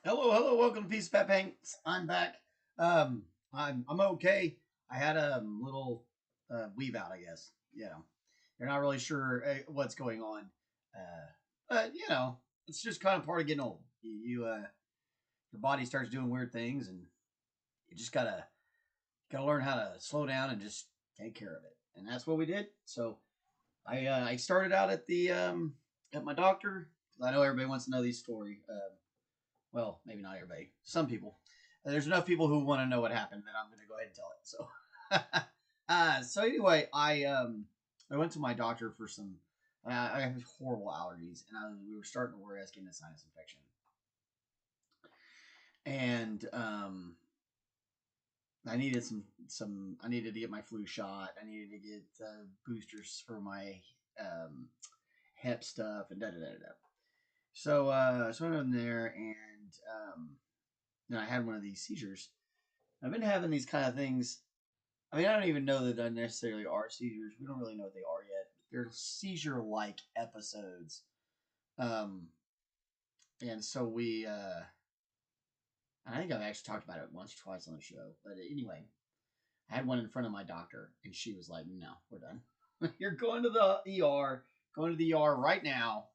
Hello, hello, welcome to Piece of Pet Paints. I'm back. I'm okay. I had a little weave out, I guess. You know, you're not really sure what's going on, but you know, it's just kind of part of getting old. Your body starts doing weird things, and you just gotta learn how to slow down and just take care of it. And that's what we did. So I started out at the at my doctor. I know everybody wants to know these story. Well, maybe not everybody. Some people. There's enough people who want to know what happened that I'm going to go ahead and tell it. So, so anyway, I went to my doctor for some. I have horrible allergies, and we were starting to worry I was getting a sinus infection. And I needed some. I needed to get my flu shot. I needed to get boosters for my hep stuff and da da da da. So so I went in there and I had one of these seizures. I've been having these kind of things. I mean, I don't even know that they necessarily are seizures. We don't really know what they are yet. They're seizure-like episodes. And so I think I've actually talked about it once or twice on the show. But anyway, I had one in front of my doctor, and she was like, "No, we're done. You're going to the ER. Going to the ER right now.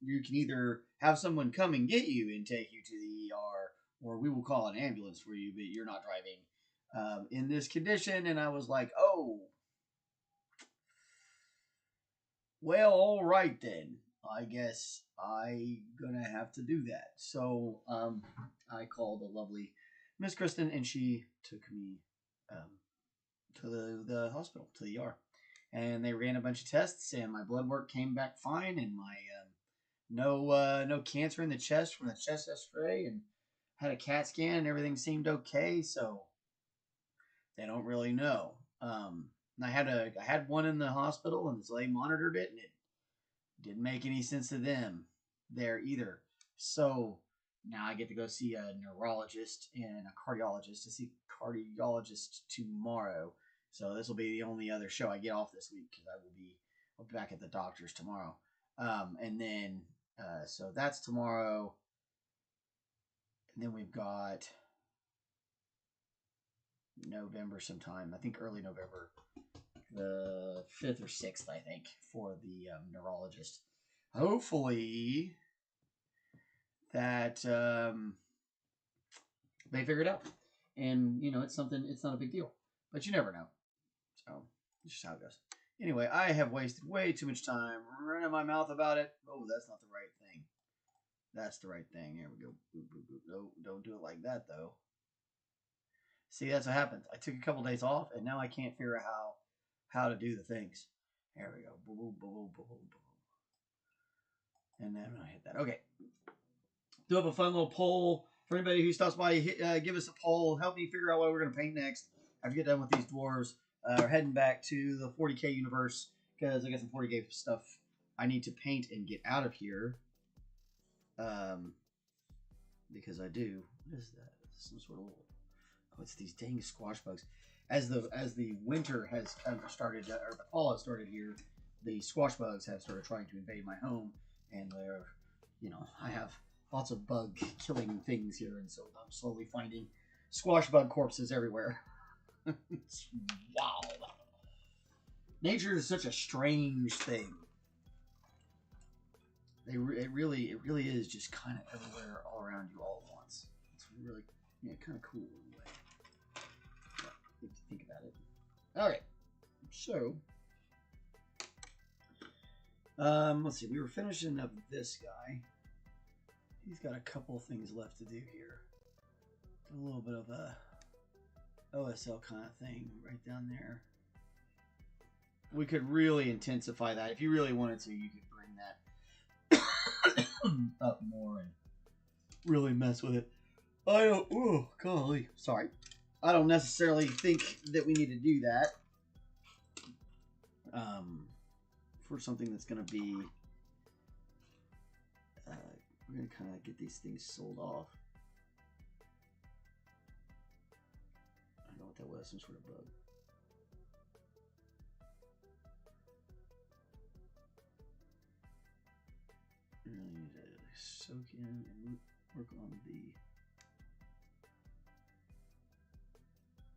You can either have someone come and get you and take you to the ER, or we will call an ambulance for you, but you're not driving in this condition." And I was like, "Oh, well, all right then. I guess I'm gonna have to do that." So I called the lovely Miss Kristen, and she took me to the hospital, to the ER. And they ran a bunch of tests, and my blood work came back fine, and my no cancer in the chest from the chest X-ray, and had a CAT scan, and everything seemed okay. So they don't really know. I had one in the hospital, and so they monitored it, and it didn't make any sense to them there either. So now I get to go see a neurologist and a cardiologist. To see a cardiologist tomorrow. So this will be the only other show I get off this week because I'll be back at the doctor's tomorrow. And then, so that's tomorrow. And then we've got November sometime. I think early November, the 5th or 6th, I think, for the neurologist. Hopefully that they figure it out. And, you know, it's something, it's not a big deal. But you never know. So, it's just how it goes. Anyway, I have wasted way too much time running my mouth about it. Oh, that's not the right thing. That's the right thing. Here we go. Boop, boop, boop. No, don't do it like that, though. See, that's what happens. I took a couple days off, and now I can't figure out how to do the things. There we go. Boop, boop, boop, boop, boop, boop. And then I hit that. Okay. Do up a fun little poll. For anybody who stops by, give us a poll. Help me figure out what we're going to paint next. After we get done with these dwarves, we're heading back to the 40K universe because I got some 40K stuff I need to paint and get out of here. Because I do. What is that? Some sort of oh, it's these dang squash bugs. As the winter has kind of started, or the fall has started here, the squash bugs have started trying to invade my home, and they're, you know, I have lots of bug killing things here, and so I'm slowly finding squash bug corpses everywhere. It's wild. Nature is such a strange thing. It really is just kind of everywhere, all around you, all at once. It's really, yeah, kind of cool in a way. If you think about it. Alright. So, let's see. We were finishing up this guy. He's got a couple things left to do here. A little bit of a OSL kind of thing right down there. We could really intensify that. If you really wanted to, you could bring that up more and really mess with it. I don't... Oh, golly. Sorry. I don't necessarily think that we need to do that. For something that's going to be... we're going to kind of get these things sold off. I don't know what that was. Some sort of bug. Really need to soak in and work on the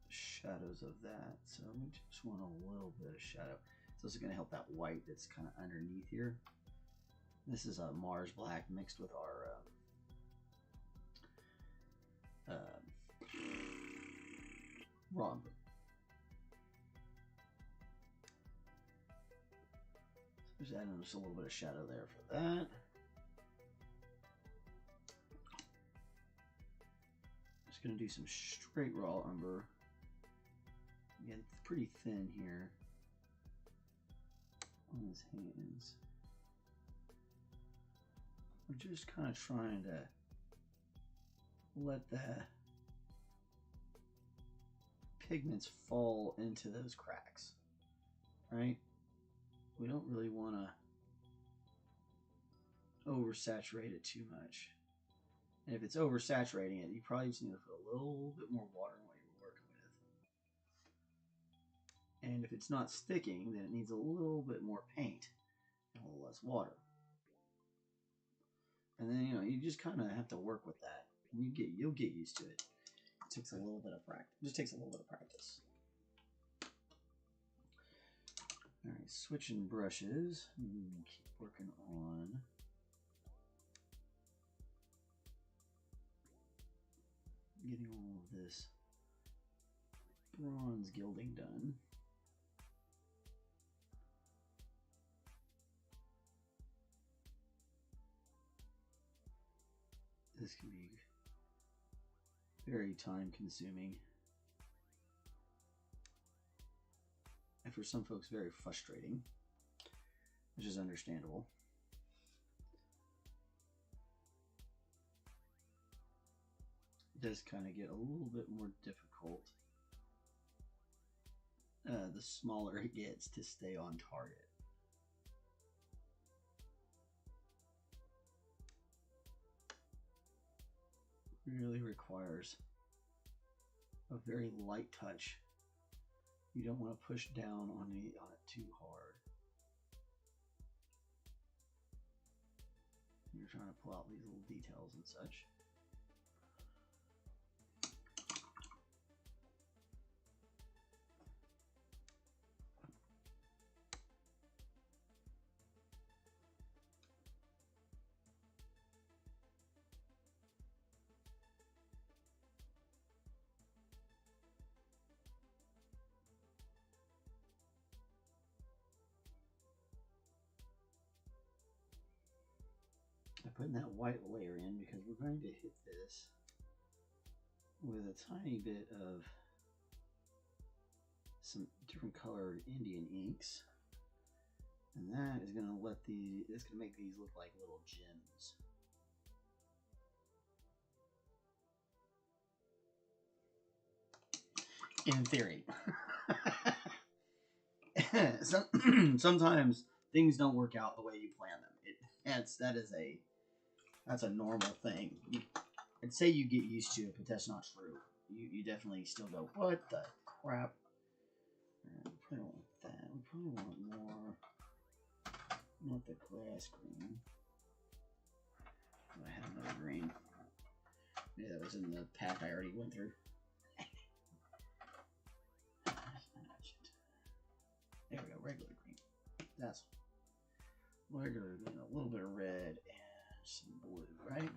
shadows of that. So we just want a little bit of shadow. So this is going to help that white that's kind of underneath here. This is a Mars black mixed with our raw umber. Just adding just a little bit of shadow there for that. Just going to do some straight raw umber. Again, it's pretty thin here on his hands. We're just kind of trying to let the pigments fall into those cracks, right? We don't really want to oversaturate it too much. And if it's oversaturating it, you probably just need to put a little bit more water in what you're working with. And if it's not sticking, then it needs a little bit more paint and a little less water. And then, you know, you just kind of have to work with that. You'll get used to it. It takes a little bit of practice. It just takes a little bit of practice. All right, switching brushes. Keep working on getting all of this bronze gilding done. This can be very time consuming. And for some folks, very frustrating, which is understandable. It does kind of get a little bit more difficult the smaller it gets to stay on target. Really requires a very light touch. You don't want to push down on it too hard. You're trying to pull out these little details and such. I'm putting that white layer in because we're going to hit this with a tiny bit of some different colored Indian inks, and that is going to it's going to make these look like little gems. In theory. Sometimes things don't work out the way you plan them. That's a normal thing. I'd say you get used to it, but that's not true. You definitely still go, what the crap? We probably want that. We probably want more, not the grass green. Oh, I had another green. Maybe that was in the pack I already went through. There we go, regular green. That's regular green, a little bit of red and some blue, right?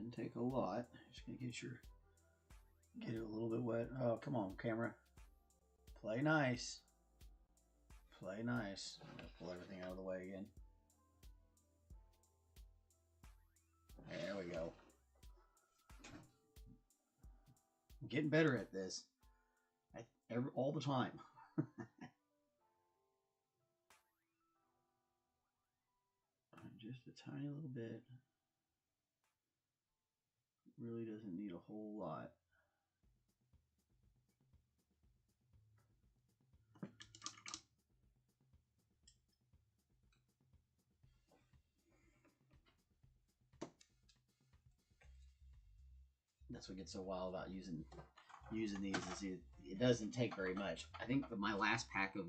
Didn't take a lot. Just gonna get it a little bit wet. Oh, come on, camera. Play nice. Play nice. I'm gonna pull everything out of the way again. There we go. I'm getting better at this. All the time. Just a tiny little bit. Really doesn't need a whole lot. That's what gets so wild about using these is it doesn't take very much. I think my last pack of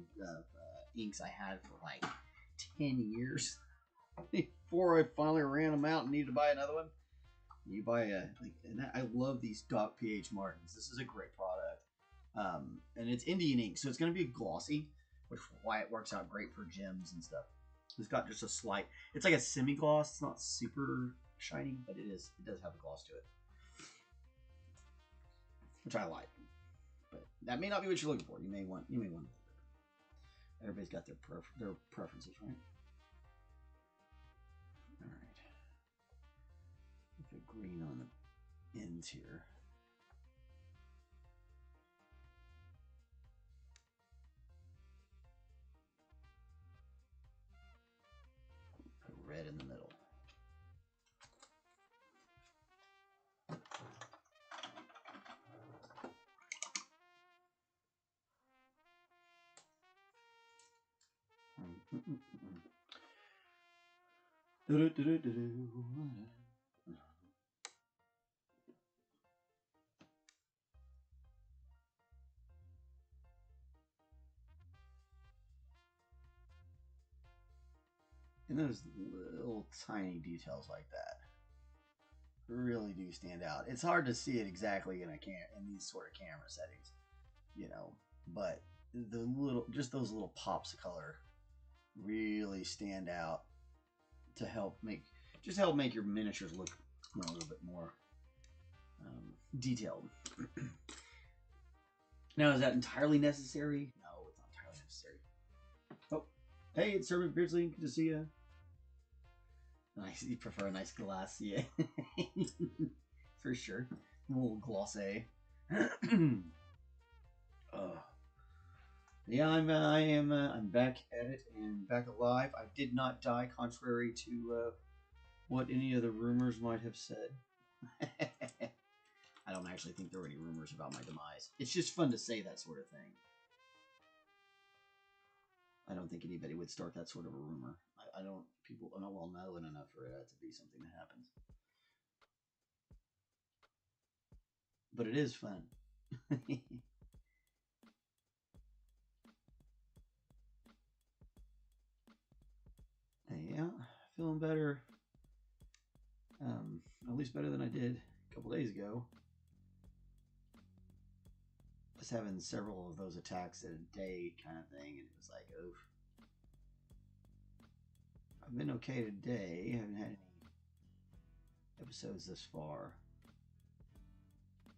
inks I had for like 10 years before I finally ran them out and needed to buy another one. You buy I love these Doc PH Martins. This is a great product, and it's Indian ink, so it's going to be glossy, which is why it works out great for gems and stuff. It's got just a slight. It's like a semi gloss. It's not super shiny, but it is. It does have a gloss to it, which I like. But that may not be what you're looking for. You may want a little bit. Everybody's got their preferences, right? All right. Put green on the ends here. Put red in the middle. And those little tiny details like that really do stand out. It's hard to see it exactly in these sort of camera settings, you know, but just those little pops of color really stand out to help make your miniatures look, you know, a little bit more detailed. Now, is that entirely necessary? No, it's not entirely necessary. Oh, hey, it's Sir McBeardsly. Good to see you. Nice. You prefer a nice glass, yeah, for sure. A little glossy. Yeah, I'm back at it and back alive. I did not die, contrary to what any of the rumors might have said. I don't actually think there were any rumors about my demise. It's just fun to say that sort of thing. I don't think anybody would start that sort of a rumor. People are not well known enough for it to be something that happens. But it is fun. Yeah, feeling better. At least better than I did a couple days ago. Just having several of those attacks in a day kind of thing, and it was like, oof. I've been okay today. I haven't had any episodes this far.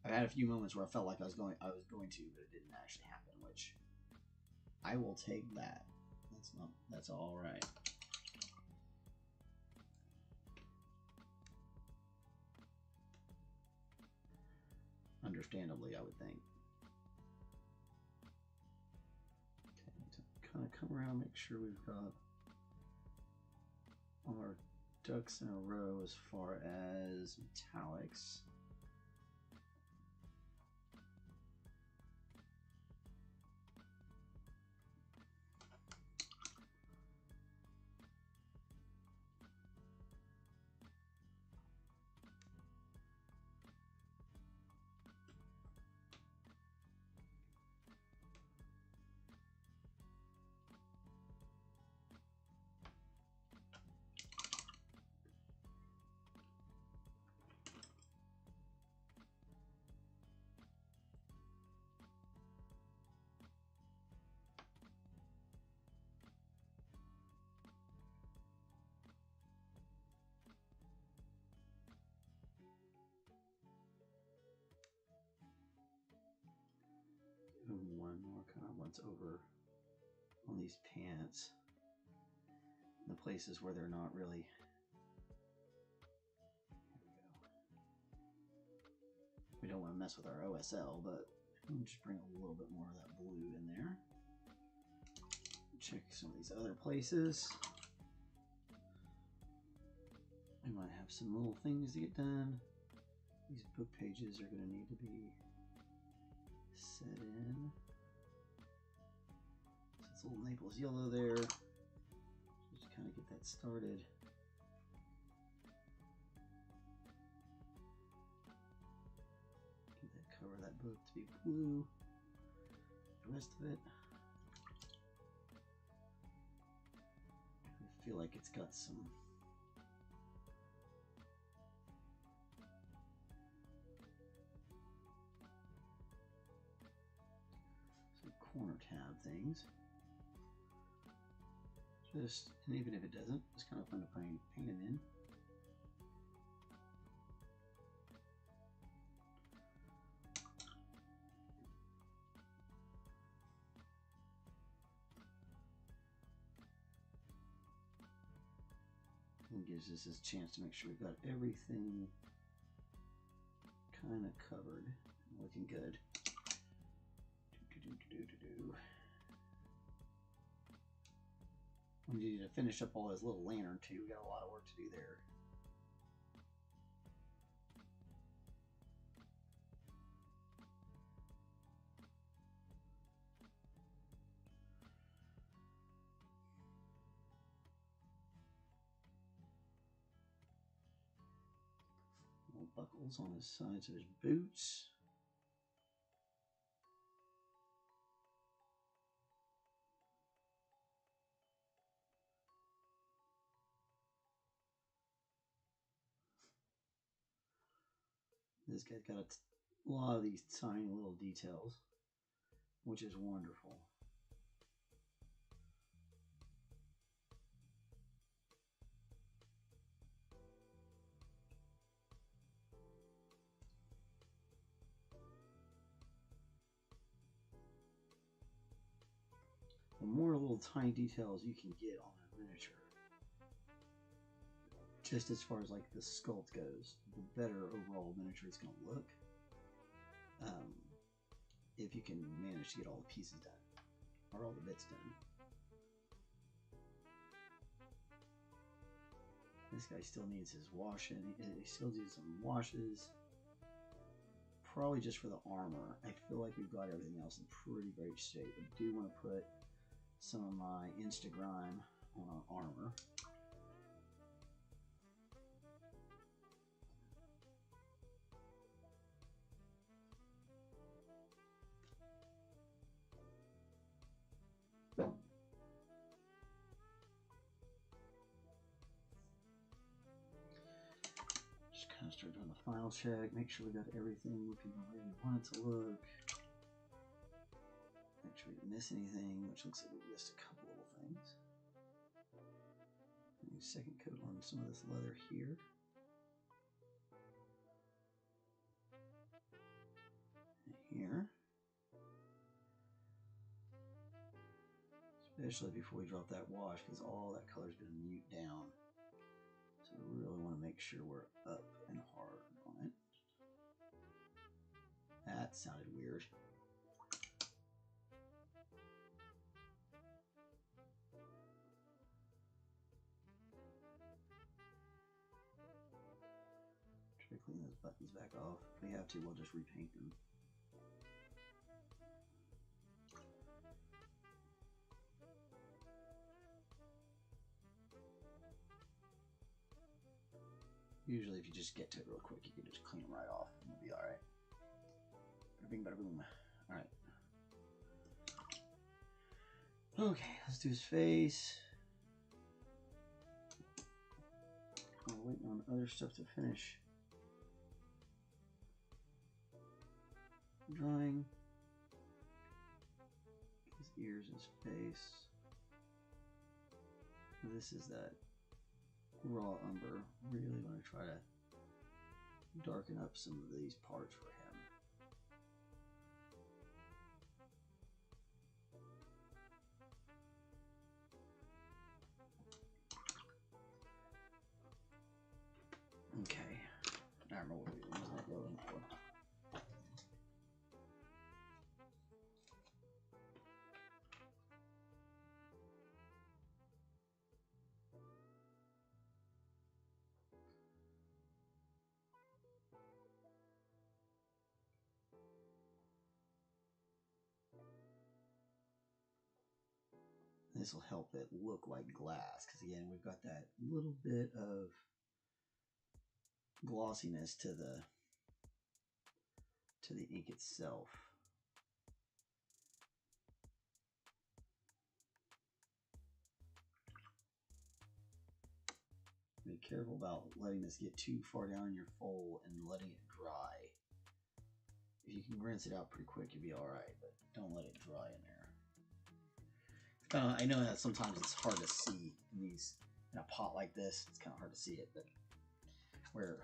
I've had a few moments where I felt like I was going to, but it didn't actually happen, which I will take that. That's all right. Understandably, I would think. Okay, to kind of come around, make sure we've got all our ducks in a row as far as metallics. once over on these pants, the places where they're not really. We don't want to mess with our OSL, but we'll just bring a little bit more of that blue in there. Check some of these other places. We might have some little things to get done. These book pages are going to need to be set in. So it's a little Naples yellow there. Just kind of get that started. Get that cover of that book to be blue. The rest of it, I feel like it's got some corner tab things. Just, and even if it doesn't, it's kind of fun to paint them in. And gives us this chance to make sure we've got everything kind of covered and looking good. We need to finish up all his little lantern too. We got a lot of work to do there. Little buckles on his sides of his boots. This guy's got a lot of these tiny little details, which is wonderful. The more little tiny details you can get on a miniature, just as far as like the sculpt goes, the better overall miniature it's going to look. If you can manage to get all the pieces done, or all the bits done. This guy still needs his washing. He still needs some washes. Probably just for the armor. I feel like we've got everything else in pretty great shape. I do want to put some of my Instagram on our armor. Just kind of start doing the final check, make sure we got everything looking the way we want it to look. Make sure we didn't miss anything, which looks like we missed a couple little things. Second coat on some of this leather here. And here. Especially before we drop that wash, because all that color is going to mute down. So we really want to make sure we're up and hard on it. That sounded weird. Try to clean those buttons back off. If we have to, we'll just repaint them. Usually if you just get to it real quick, you can just clean them right off and it'll be alright. Bada bing, bada boom. Alright. Okay, let's do his face. We're waiting on other stuff to finish drawing. His ears, his face. This is that raw umber. Really want to try to darken up some of these parts for him. This will help it look like glass, because again, we've got that little bit of glossiness to the ink itself. Be careful about letting this get too far down in your fold and letting it dry. If you can rinse it out pretty quick, you'll be alright, but don't let it dry in there. I know that sometimes it's hard to see in a pot like this. It's kind of hard to see it, but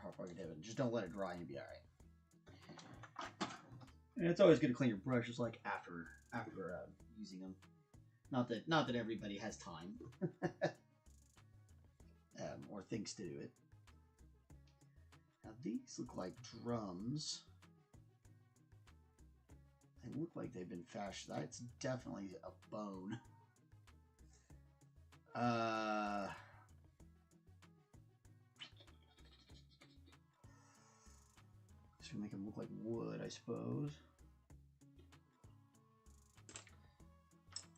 how far you can do it. Just don't let it dry and you'll be alright. And it's always good to clean your brushes like after using them. Not that everybody has time or thinks to do it. Now these look like drums. They look like they've been fashioned. That's definitely a bone. Just gonna make them look like wood, I suppose.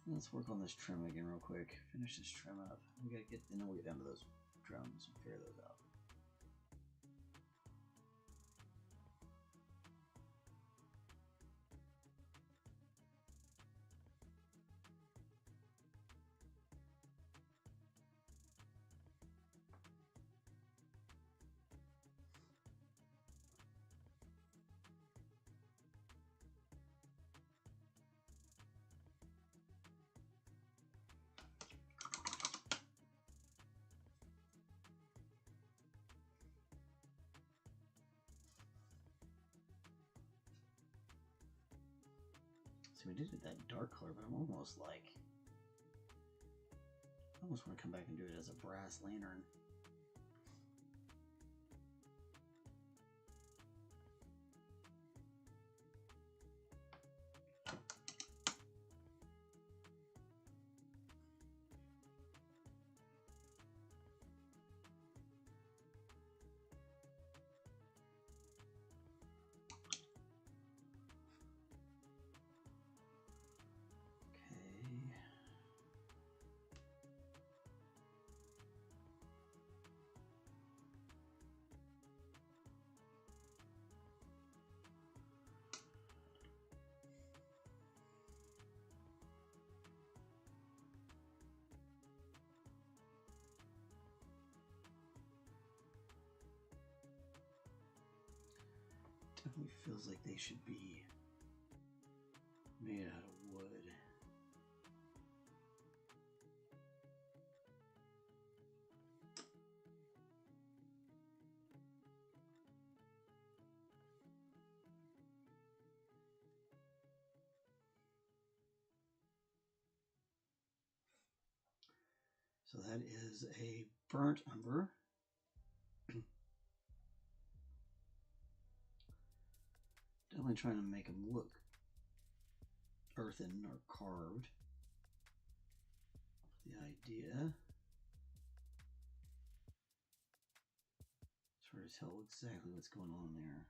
Let's work on this trim again real quick. Finish this trim up. We gotta get, and then we'll get down to those drums and figure those out. So we did it that dark color, but I'm almost like, I almost want to come back and do it as a brass lantern. Definitely feels like they should be made out of wood. So that is a burnt umber. Definitely trying to make them look earthen or carved. The idea. Sort of tell exactly what's going on there.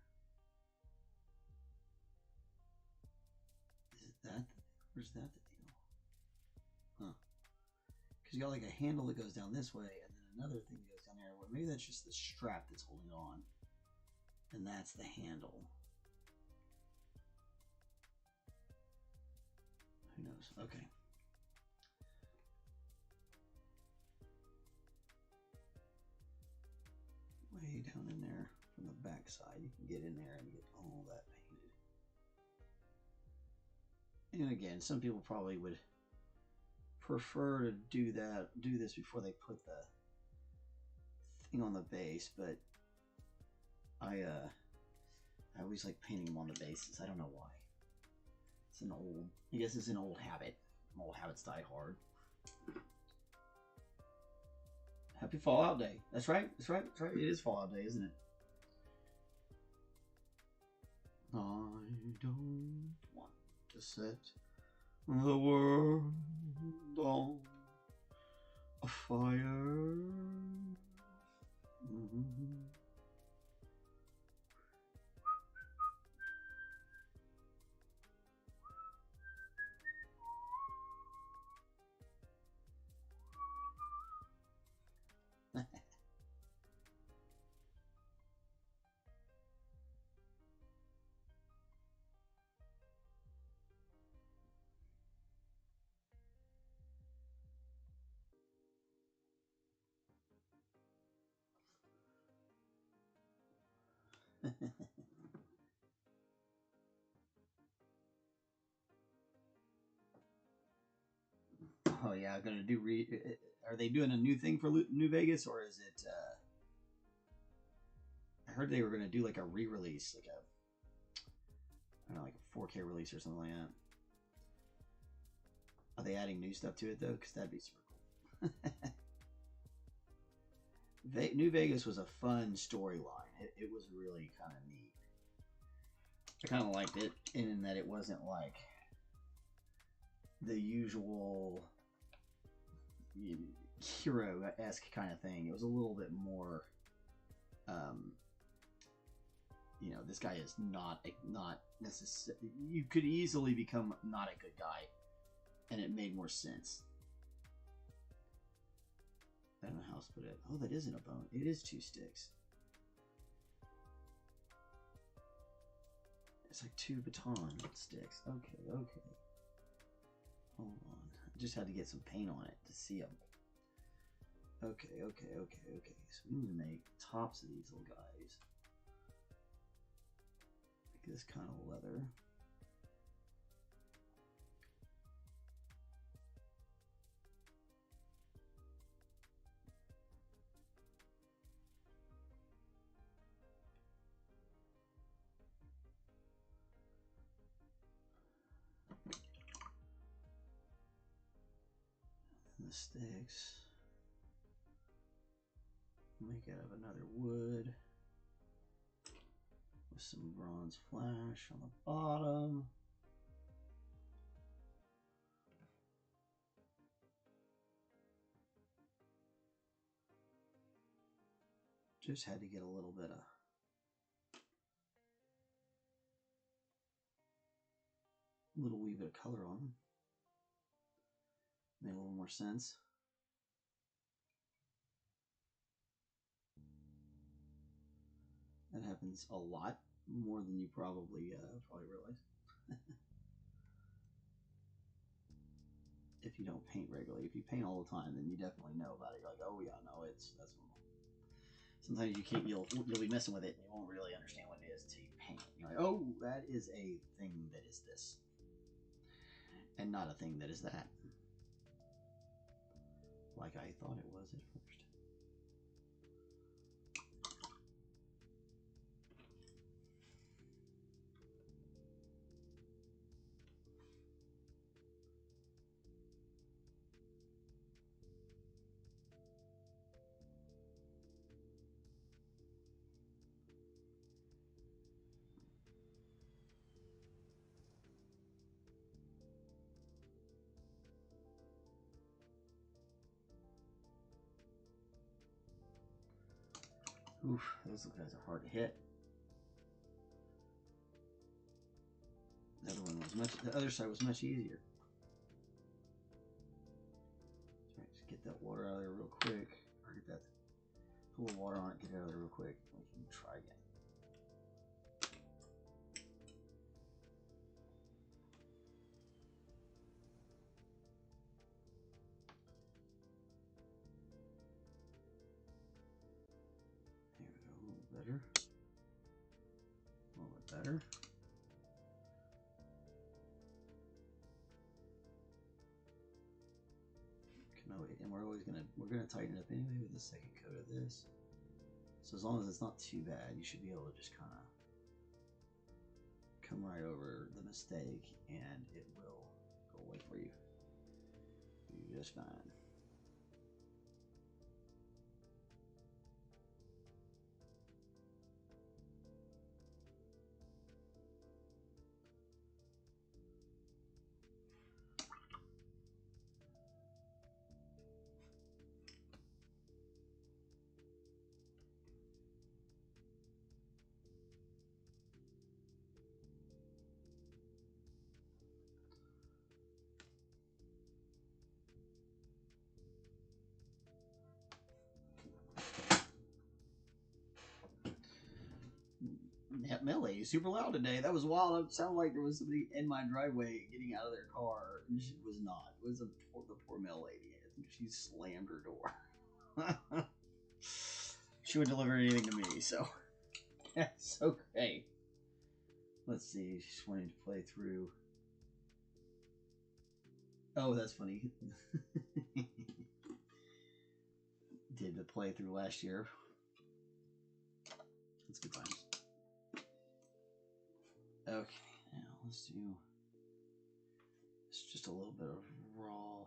Is it that? Or is that the deal? Huh. Because you got like a handle that goes down this way and then another thing that goes down there. Well, maybe that's just the strap that's holding it on. And that's the handle. Who knows? Okay. Way down in there from the back side, you can get in there and get all that painted. And again, some people probably would prefer to do this before they put the thing on the base, but I always like painting them on the bases. I don't know why. I guess it's an old habit. Old habits die hard. Happy Fallout Day. That's right. That's right. That's right. It is Fallout Day, isn't it? I don't want to set the world on a fire. Oh yeah, I'm gonna do. Are they doing a new thing for New Vegas, or is it? I heard they were gonna do like a re-release, like a, I don't know, like a 4K release or something like that. Are they adding new stuff to it though? Because that'd be super cool. New Vegas was a fun storyline. It was really kind of neat. I kind of liked it in that it wasn't like the usual hero-esque kind of thing. It was a little bit more, you know, this guy is not necessarily. You could easily become not a good guy, and it made more sense. I don't know how else to put it. Oh, that isn't a bone. It is 2 sticks. It's like 2 baton sticks. Okay, okay. Hold on. I just had to get some paint on it to see them. Okay, okay, okay, okay. So we need to make tops of these little guys. Make this kind of leather. The sticks, make out of another wood with some bronze flash on the bottom. Just had to get a little bit of wee bit of color on them. Made a little more sense. That happens a lot more than you probably realize. If you don't paint regularly. If you paint all the time, then you definitely know about it. You're like, oh yeah, no, that's normal. Sometimes you can't. You'll be messing with it, and you won't really understand what it is until you paint it. You're like, oh, that is a thing that is this, and not a thing that is that. Like I thought it was at first. Oof, those guys are hard to hit. The other one was the other side was much easier. All right, just get that water out of there real quick. Or get that, put a little water on it, get it out of there real quick. We can try again. There we go, a little better. A little bit better. And we're gonna tighten it up anyway with the second coat of this. So as long as it's not too bad, you should be able to just kind of come right over the mistake, and it will go away for you. You're just fine. That melee is super loud today. That was wild. It sounded like there was somebody in my driveway getting out of their car. She was not. It was the poor mail lady. I think she slammed her door. She wouldn't deliver anything to me, so That's okay. Let's see. Just wanting to play through. Oh, that's funny. Did the playthrough last year. That's good times. Okay, now let's do. It's just a little bit of raw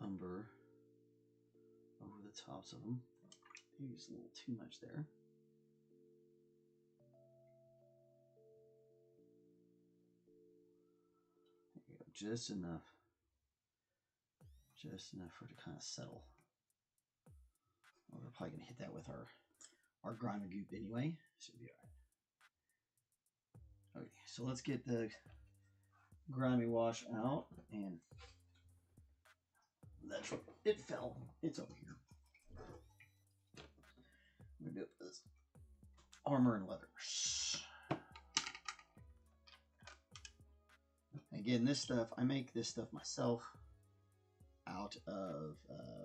umber over the tops of them. Maybe it's a little too much there. There you go, just enough. Just enough for it to kind of settle. Well, we're probably gonna hit that with our grimy goop anyway. Should be alright. Okay, so let's get the grimy wash out, and that's what it fell. It's over here. I'm gonna do it with this armor and leather. Again, this stuff, I make this stuff myself out of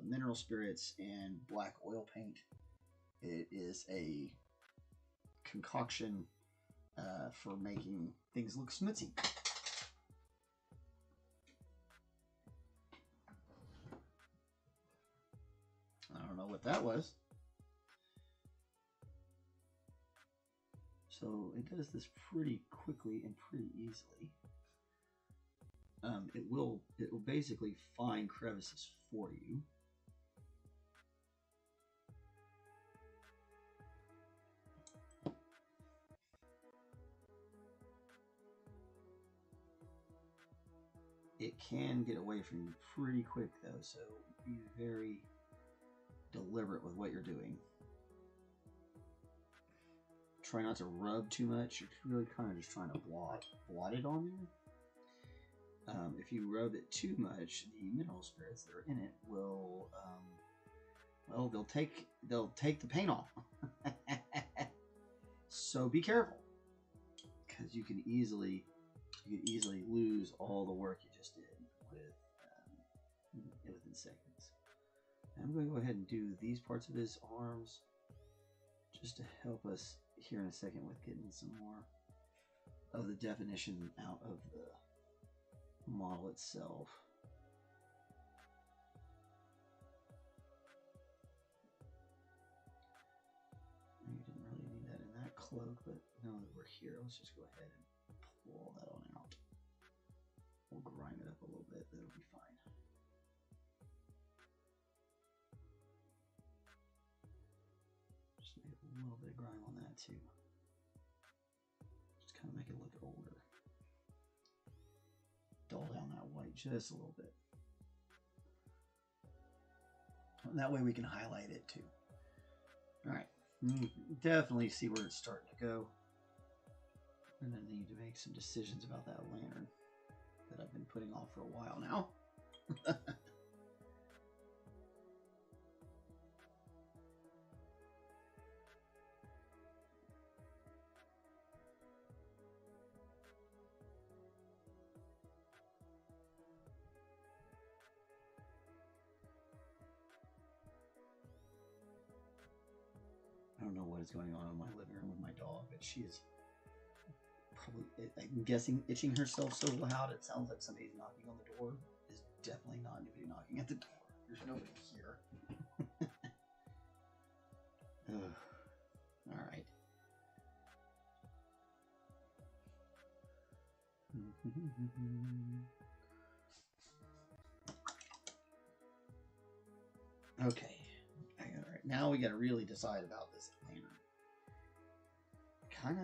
mineral spirits and black oil paint. It is a concoction for making things look smutsy. I don't know what that was. So it does this pretty quickly and pretty easily. It will basically find crevices for you. It can get away from you pretty quick though, so be very deliberate with what you're doing. Try not to rub too much. You're really kind of just trying to blot it on there. If you rub it too much, the mineral spirits that are in it will, well, they'll take the paint off. So be careful, because you can easily lose all the work you just did within seconds. And I'm going to go ahead and do these parts of his arms just to help us here in a second with getting some more of the definition out of the model itself. You didn't really need that in that cloak, but now that we're here, let's just go ahead and pull all that on out. We'll grime it up a little bit, that'll be fine. Just make a little bit of grime on that too. Just kind of make it look older. Dull down that white just a little bit. And that way we can highlight it too. Alright, you definitely see where it's starting to go. And then need to make some decisions about that lantern that I've been putting off for a while now. I don't know what is going on in my living room with my dog, but she is probably, I'm guessing, itching herself so loud it sounds like somebody's knocking on the door. It's definitely not anybody knocking at the door. There's nobody here. All right. Okay. All right. Now we got to really decide about this lantern. Kind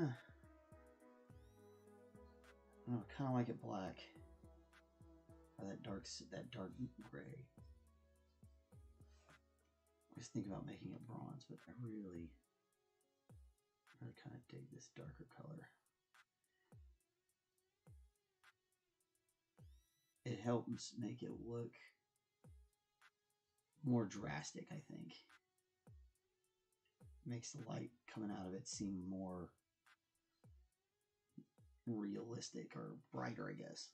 of like it black, or that dark gray. I was thinking about making it bronze, but I really kind of dig this darker color. It helps make it look more drastic, I think. Makes the light coming out of it seem more realistic or brighter, I guess.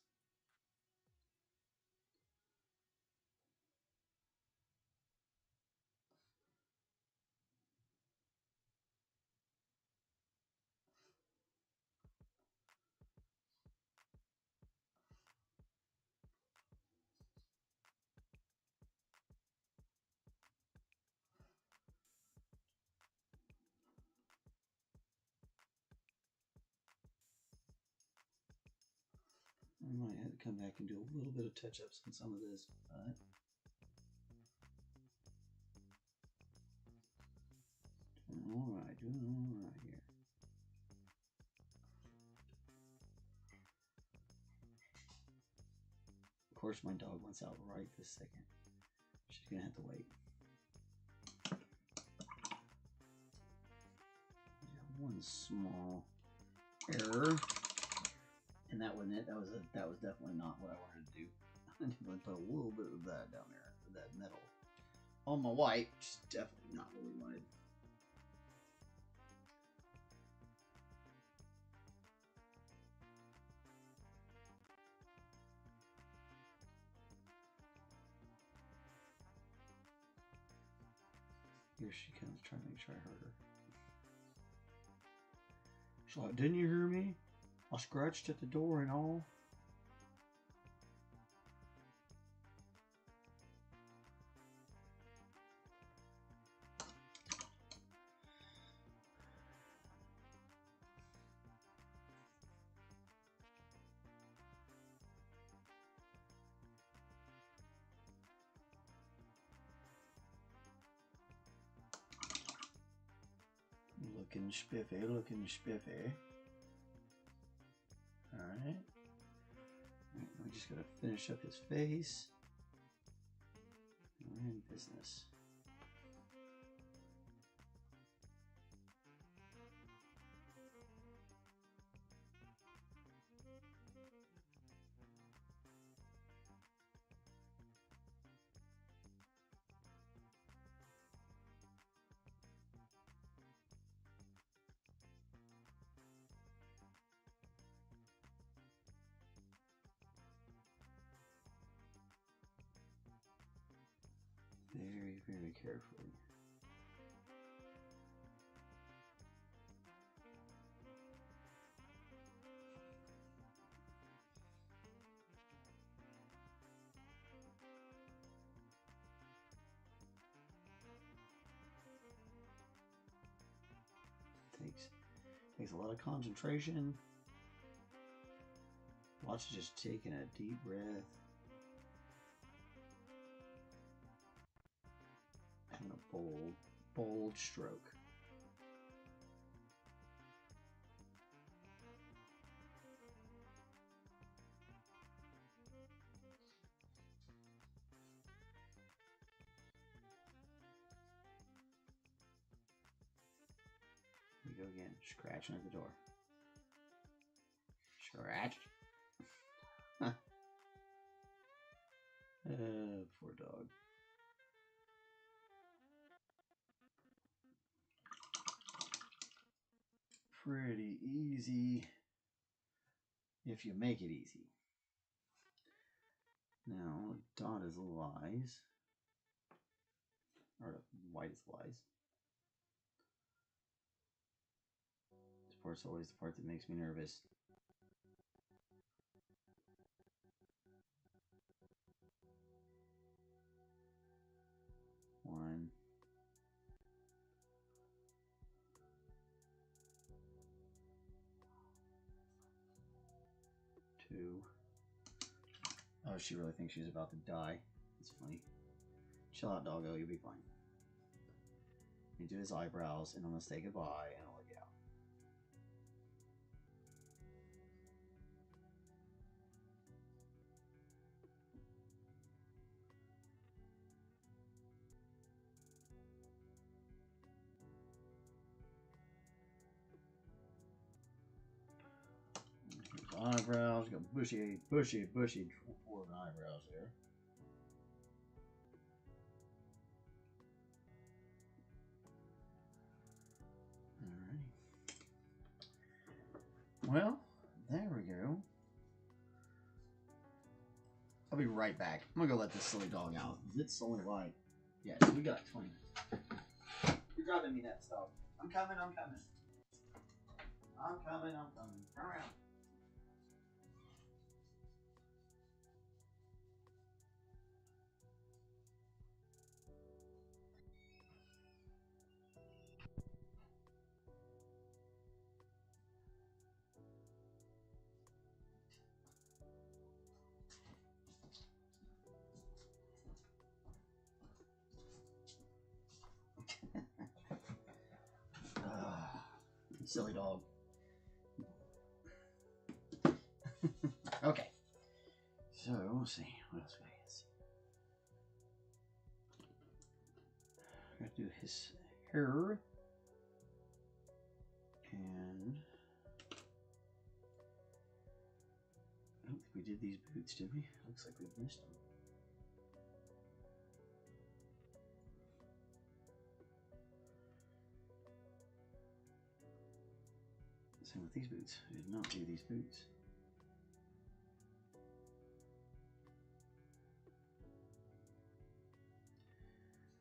come back and do a little bit of touch-ups on some of this, but doing all right here. Of course, my dog wants out right this second. She's gonna have to wait. One small error, and that wasn't it. That was definitely not what I wanted to do. I definitely put a little bit of that down there, that metal, on my white, which is definitely not what we wanted. Here she comes, trying to make sure I heard her. She's like, didn't you hear me? I scratched at the door and all. Looking spiffy, looking spiffy. Alright. We just gotta finish up his face. We're in business. Very, very carefully. Takes a lot of concentration. Watch just taking a deep breath. And a bold stroke. Here we go again, scratching at the door. Scratch. Poor dog. Pretty easy if you make it easy. Now, dot is lies, or white is lies. This part's always the part that makes me nervous. One. Two. Oh, she really thinks she's about to die. It's funny. Chill out, doggo. You'll be fine. You do his eyebrows, and I'm gonna say goodbye, and I'll let you out. Eyebrows, got bushy four eyebrows there. Alrighty. Well, there we go. I'll be right back. I'm gonna go let this silly dog out. It's only like, yeah, we got 20 minutes. You're driving me nuts, dog. I'm coming. I'm coming. Turn around. Silly dog. Okay. So, we'll see. What else we got? I'm going to do his hair. And I don't think we did these boots, did we? Looks like we missed them. Same with these boots. I did not do these boots.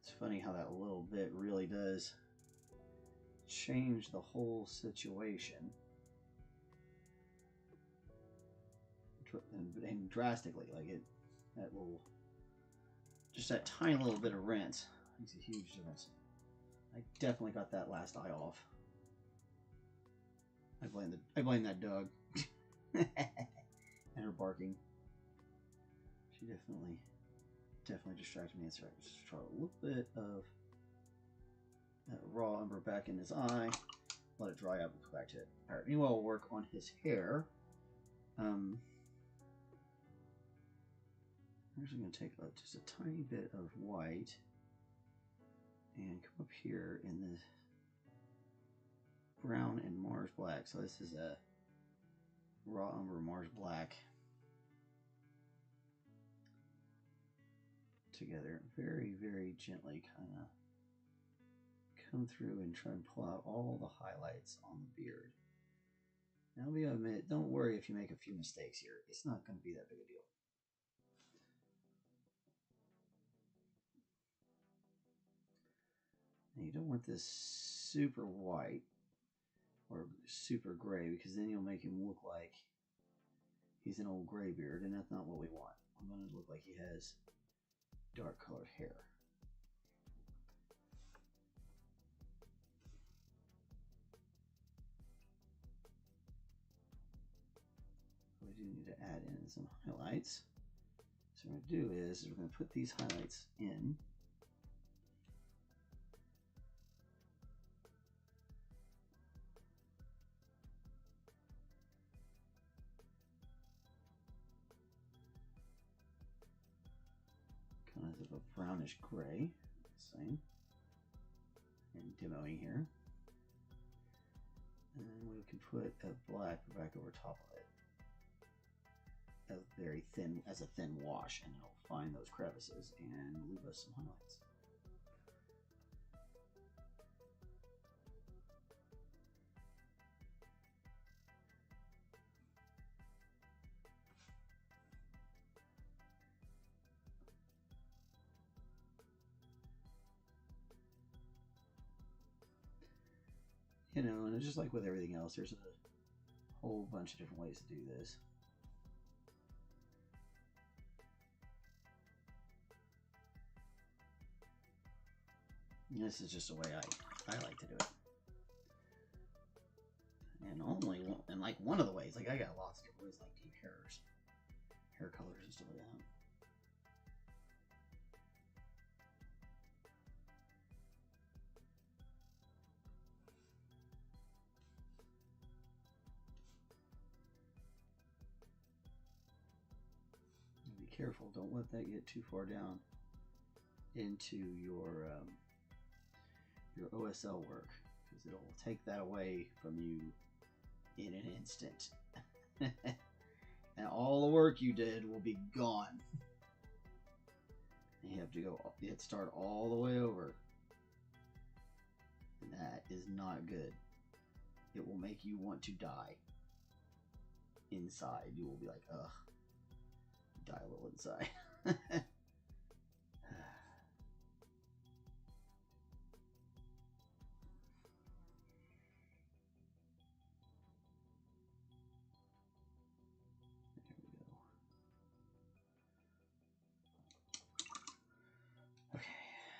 It's funny how that little bit really does change the whole situation. And drastically, like that little, just that tiny little bit of rinse makes a huge difference. I definitely got that last eye off. I blame that dog and her barking. She definitely distracted me. That's right. Just try a little bit of that raw umber back in his eye. Let it dry up and come back to it. All right. Meanwhile, we'll work on his hair. I'm actually going to take just a tiny bit of white and come up here in the brown and Mars black. So this is a raw umber Mars black together. Very, very gently kind of come through and try and pull out all the highlights on the beard. Now, I'll be a minute. Don't worry if you make a few mistakes here. It's not going to be that big a deal. Now, you don't want this super white or super gray, because then you'll make him look like he's an old gray beard, and that's not what we want. I want him to look like he has dark colored hair. We do need to add in some highlights. So what we're going to do is we're going to put these highlights in. Kind of a brownish gray, same, and demoing here. And then we can put a black back over top of it. Very thin, as a thin wash, and it'll find those crevices and leave us some highlights. You know, and it's just like with everything else, there's a whole bunch of different ways to do this. And this is just the way I like to do it. And only one, and like one of the ways, like I got lots of different ways, like deep hair colors and stuff like that. Be careful, don't let that get too far down into your OSL work, because it'll take that away from you in an instant. And all the work you did will be gone. And you have to start all the way over. And that is not good. It will make you want to die. Inside, you will be like, ugh. Die a little inside.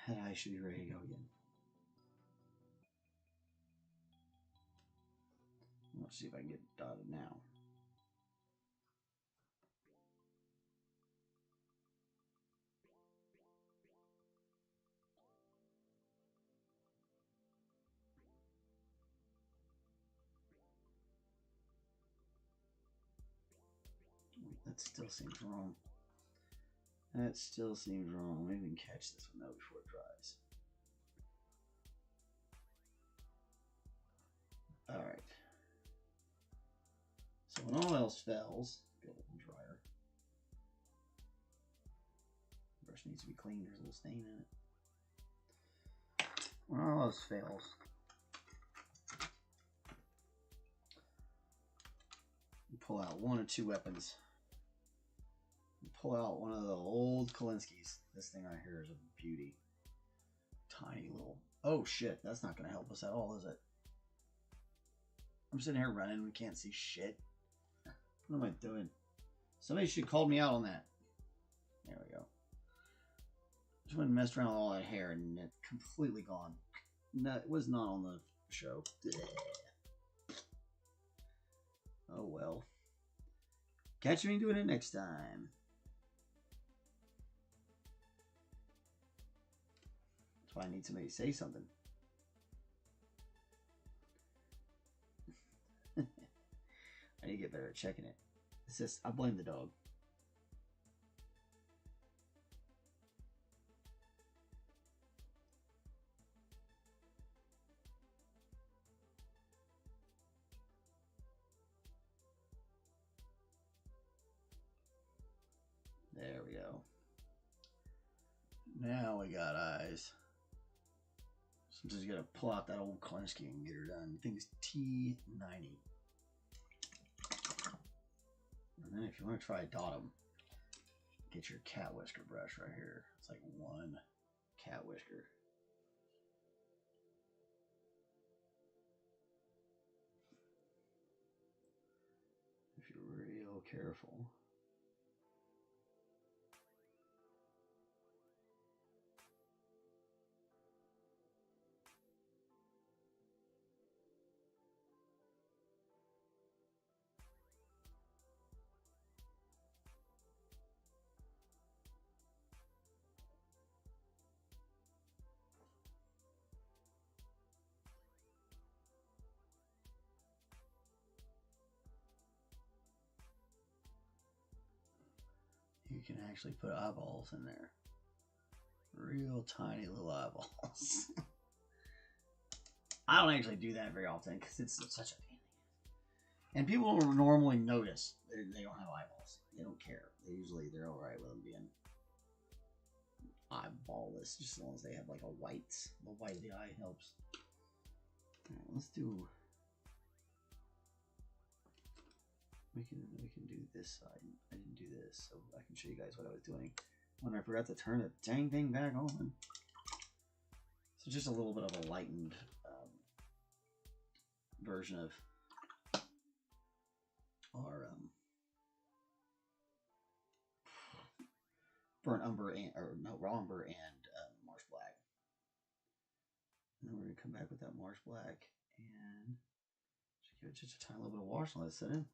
That eye should be ready to go again. Let's see if I can get it dotted now. That still seems wrong. That still seems wrong. Maybe we can catch this one though before it dries. Alright. So when all else fails, get a little dryer. The brush needs to be cleaned. There's a little stain in it. When all else fails, you pull out one or two weapons. You pull out one of the old Kalinskis. This thing right here is a beauty. Tiny little... Oh shit, that's not going to help us at all, is it? I'm sitting here running. We can't see shit. What am I doing? Somebody should call me out on that. There we go. Just went and messed around with all that hair and it's completely gone. No, it was not on the show. Oh well. Catch me doing it next time. That's why I need somebody to say something. I need to get better at checking it. It's just, I blame the dog. There we go. Now we got eyes. Sometimes you gotta pull out that old Klinsky and get her done. I think it's T90. And then if you want to try Dottom, get your cat whisker brush right here. It's like one cat whisker. If you're real careful. You can actually put eyeballs in there. Real tiny little eyeballs. I don't actually do that very often because it's such a pain. And people don't normally notice they don't have eyeballs. They don't care. They're alright with them being eyeballless, just as long as they have like a white. The white of the eye helps. Alright, let's do. We can do this side. I didn't do this, so I can show you guys what I was doing when I forgot to turn the dang thing back on. So just a little bit of a lightened version of our burnt umber and raw umber and marsh black. And then we're gonna come back with that marsh black and give it just a tiny little bit of wash and let it sit in.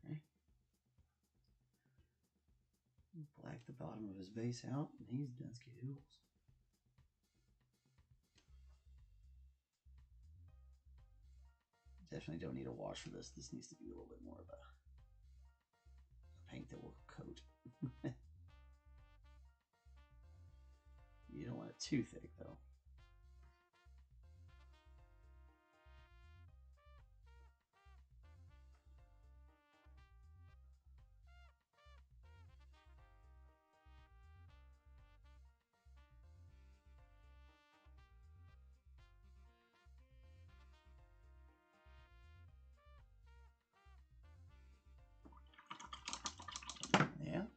Okay. Black the bottom of his base out, and he's done skidoodles. Definitely don't need a wash for this. This needs to be a little bit more of a paint that will coat. You don't want it too thick, though. Yeah.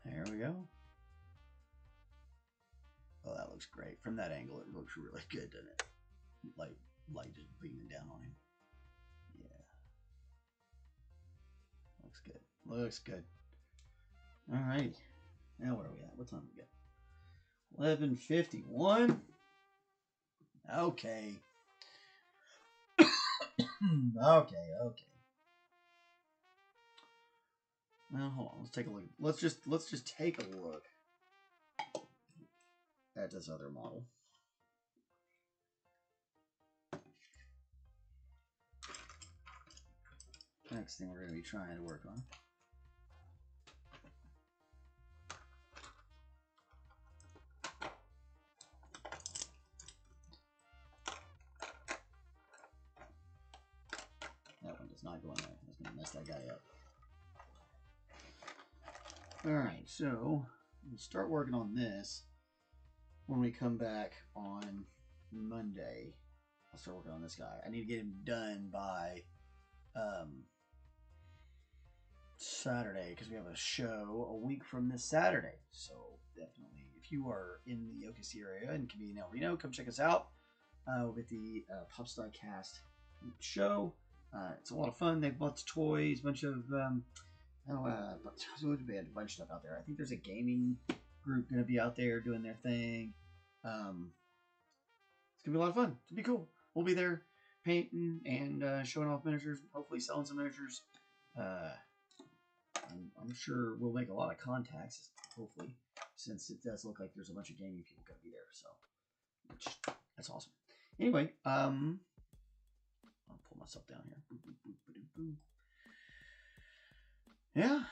There we go. Oh, that looks great. From that angle, it looks really good, doesn't it? Light just beaming down on him. Yeah. Looks good. Looks good. Alright. Now where are we at? What time we got? 11:51. Okay. Okay. Now hold on. Let's take a look. Let's just take a look at this other model. next thing we're going to be trying to work on. That one does not go in there. That's going to mess that guy up. Alright, so we'll start working on this when we come back on Monday. I'll start working on this guy. I need to get him done by Saturday, because we have a show a week from this Saturday. So definitely, if you are in the Yokosuka area and can be in El Reno, come check us out. We'll get the Popstar Cast show. It's a lot of fun. They have lots of toys, a bunch of we had a bunch of stuff out there. I think there's a gaming group going to be out there doing their thing. It's going to be a lot of fun. It'll be cool. We'll be there painting and showing off miniatures, hopefully selling some miniatures. I'm sure we'll make a lot of contacts, hopefully, since it does look like there's a bunch of gaming people going to be there. So, that's awesome. Anyway, I'll pull myself down here. Boop, boop, boop, boop, boop. Yeah.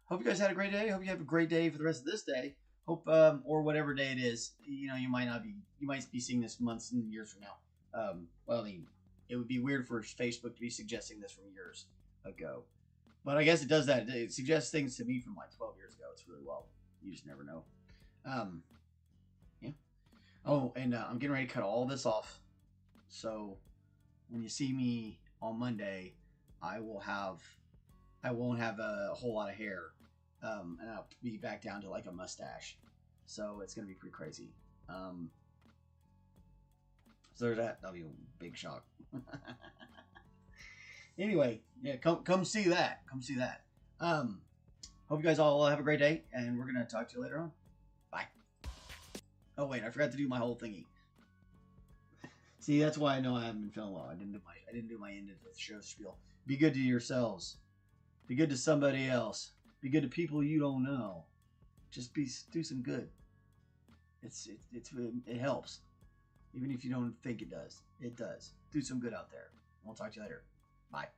Hope you guys had a great day. Hope you have a great day for the rest of this day. Hope, or whatever day it is. You know, you might be seeing this months and years from now. Well, I mean, it would be weird for Facebook to be suggesting this from years ago. But I guess it does that. It suggests things to me from like 12 years ago. It's really wild. You just never know. Yeah. Oh, and I'm getting ready to cut all this off. So when you see me on Monday, I won't have a whole lot of hair. And I'll be back down to like a mustache. So it's going to be pretty crazy. So there's that. That'll be a big shock. Anyway, yeah, come see that. Come see that. Hope you guys all have a great day, and we're gonna talk to you later on. Bye. Oh wait, I forgot to do my whole thingy. See, that's why I know I haven't been feeling well. I didn't do my end of the show spiel. Be good to yourselves. Be good to somebody else. Be good to people you don't know. Just do some good. It helps. Even if you don't think it does. It does. Do some good out there. We'll talk to you later. Bye.